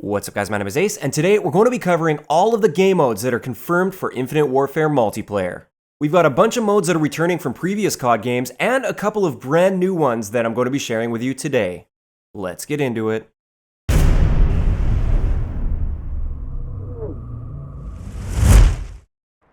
What's up guys, my name is Ace, and today we're going to be covering all of the game modes that are confirmed for Infinite Warfare multiplayer. We've got a bunch of modes that are returning from previous COD games, and a couple of brand new ones that I'm going to be sharing with you today. Let's get into it.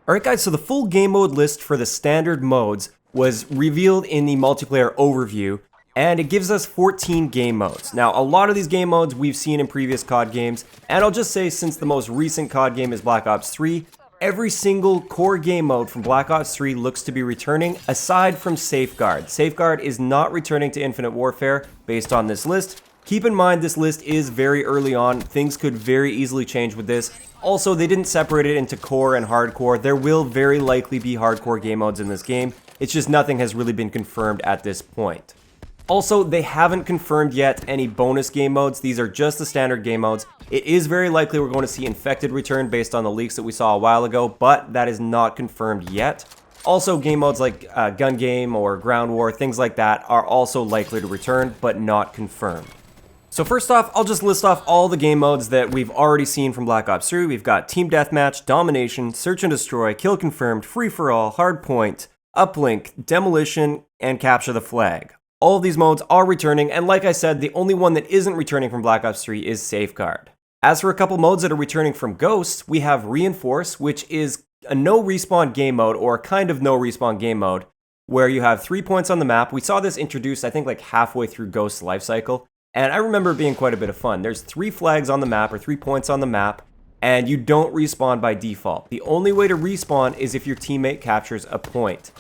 Alright guys, so the full game mode list for the standard modes was revealed in the multiplayer overview, and it gives us 14 game modes. Now, a lot of these game modes we've seen in previous COD games, and I'll just say since the most recent COD game is Black Ops 3, every single core game mode from Black Ops 3 looks to be returning, aside from Safeguard. Safeguard is not returning to Infinite Warfare based on this list. Keep in mind this list is very early on, things could very easily change with this. Also, they didn't separate it into core and hardcore. There will very likely be hardcore game modes in this game, it's just nothing has really been confirmed at this point. Also, they haven't confirmed yet any bonus game modes. These are just the standard game modes. It is very likely we're going to see Infected return based on the leaks that we saw a while ago, but that is not confirmed yet. Also, game modes like Gun Game or Ground War, things like that, are also likely to return, but not confirmed. So first off, I'll just list off all the game modes that we've already seen from Black Ops 3. We've got Team Deathmatch, Domination, Search and Destroy, Kill Confirmed, Free For All, Hardpoint, Uplink, Demolition, and Capture the Flag. All of these modes are returning, and like I said, the only one that isn't returning from Black Ops 3 is Safeguard. As for a couple modes that are returning from Ghosts, we have Reinforce, which is a no respawn game mode, or a kind of no respawn game mode, where you have 3 points on the map. We saw this introduced, I think, like halfway through Ghost's lifecycle, and I remember it being quite a bit of fun. There's 3 flags on the map, or 3 points on the map, and you don't respawn by default. The only way to respawn is if your teammate captures a point.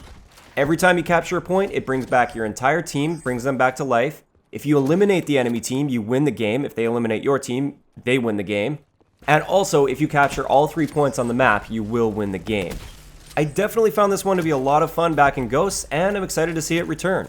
Every time you capture a point, it brings back your entire team, brings them back to life. If you eliminate the enemy team, you win the game. If they eliminate your team, they win the game. And also, if you capture all 3 points on the map, you will win the game. I definitely found this one to be a lot of fun back in Ghosts, and I'm excited to see it return.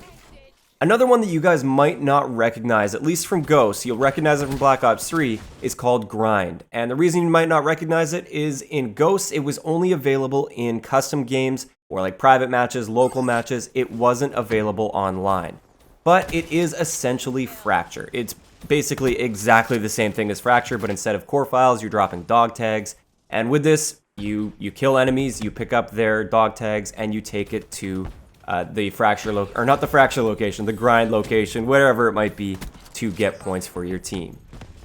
Another one that you guys might not recognize, at least from Ghosts, you'll recognize it from Black Ops 3, is called Grind. And the reason you might not recognize it is in Ghosts, it was only available in custom games, or like private matches, local matches. It wasn't available online. But it is essentially Fracture. It's basically exactly the same thing as Fracture, but instead of core files, you're dropping dog tags. And with this, you kill enemies, you pick up their dog tags, and you take it to the Fracture not the Fracture location, the Grind location, whatever it might be, to get points for your team.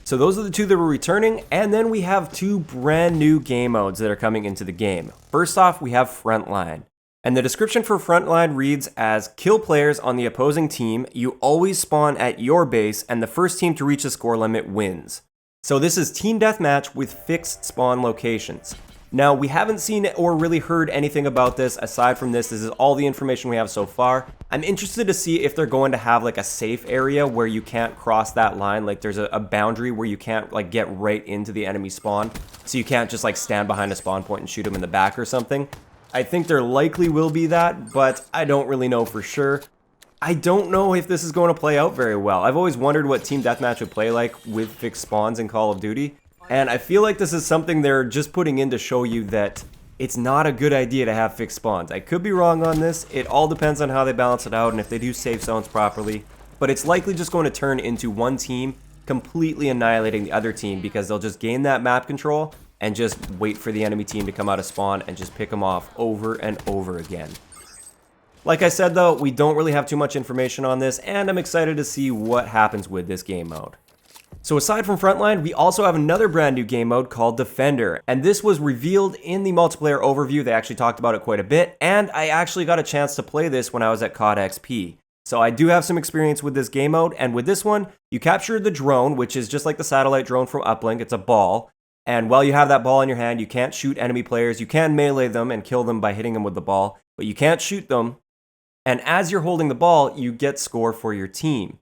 So those are the two that were returning, and then we have 2 brand new game modes that are coming into the game. First off, we have Frontline. And the description for Frontline reads as, kill players on the opposing team, you always spawn at your base, and the first team to reach the score limit wins. So this is Team Deathmatch with fixed spawn locations. Now, we haven't seen or really heard anything about this aside from this. This is all the information we have so far. I'm interested to see if they're going to have like a safe area where you can't cross that line. Like there's a boundary where you can't like get right into the enemy spawn. So you can't just like stand behind a spawn point and shoot them in the back or something. I think there likely will be that, but I don't really know for sure. I don't know if this is going to play out very well. I've always wondered what Team Deathmatch would play like with fixed spawns in Call of Duty. And I feel like this is something they're just putting in to show you that it's not a good idea to have fixed spawns. I could be wrong on this. It all depends on how they balance it out and if they do safe zones properly. But it's likely just going to turn into one team completely annihilating the other team because they'll just gain that map control and just wait for the enemy team to come out of spawn and just pick them off over and over again. Like I said though, we don't really have too much information on this, and I'm excited to see what happens with this game mode. So aside from Frontline, we also have another brand new game mode called Defender, and this was revealed in the multiplayer overview. They actually talked about it quite a bit, and I actually got a chance to play this when I was at COD XP. So I do have some experience with this game mode, and with this one, you capture the drone, which is just like the satellite drone from Uplink. It's a ball. And while you have that ball in your hand, you can't shoot enemy players. You can melee them and kill them by hitting them with the ball, but you can't shoot them. And as you're holding the ball, you get score for your team.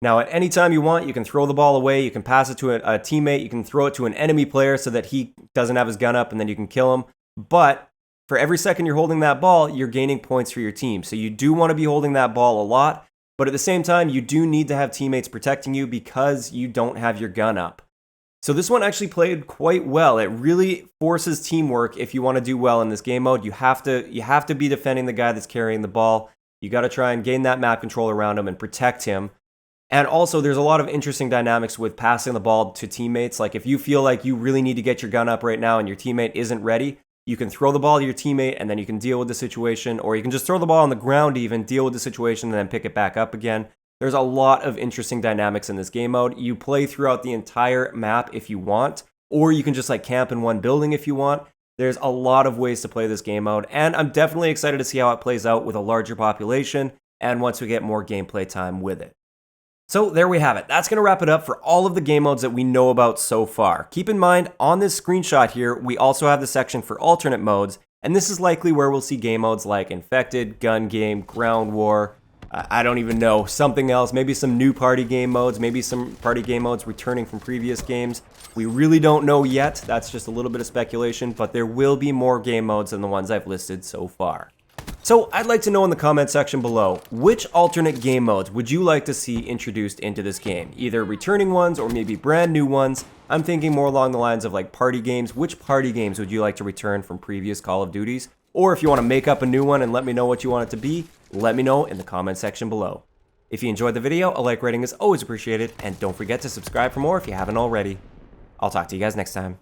Now, at any time you want, you can throw the ball away. You can pass it to a teammate. You can throw it to an enemy player so that he doesn't have his gun up, and then you can kill him. But for every second you're holding that ball, you're gaining points for your team. So you do want to be holding that ball a lot, but at the same time, you do need to have teammates protecting you because you don't have your gun up. So this one actually played quite well. It really forces teamwork if you want to do well in this game mode. You have to be defending the guy that's carrying the ball. You got to try and gain that map control around him and protect him. And also, there's a lot of interesting dynamics with passing the ball to teammates. Like, if you feel like you really need to get your gun up right now and your teammate isn't ready, you can throw the ball to your teammate and then you can deal with the situation, or you can just throw the ball on the ground even, deal with the situation, and then pick it back up again. There's a lot of interesting dynamics in this game mode. You play throughout the entire map if you want, or you can just like camp in one building if you want. There's a lot of ways to play this game mode, and I'm definitely excited to see how it plays out with a larger population and once we get more gameplay time with it. So there we have it. That's going to wrap it up for all of the game modes that we know about so far. Keep in mind, on this screenshot here, we also have the section for alternate modes, and this is likely where we'll see game modes like Infected, Gun Game, Ground War, I don't even know, something else, maybe some new party game modes, maybe some party game modes returning from previous games. We really don't know yet, that's just a little bit of speculation, but there will be more game modes than the ones I've listed so far. So I'd like to know in the comment section below, which alternate game modes would you like to see introduced into this game? Either returning ones or maybe brand new ones. I'm thinking more along the lines of like party games. Which party games would you like to return from previous Call of Duties? Or if you want to make up a new one and let me know what you want it to be, let me know in the comment section below. If you enjoyed the video, a like rating is always appreciated, and don't forget to subscribe for more if you haven't already. I'll talk to you guys next time.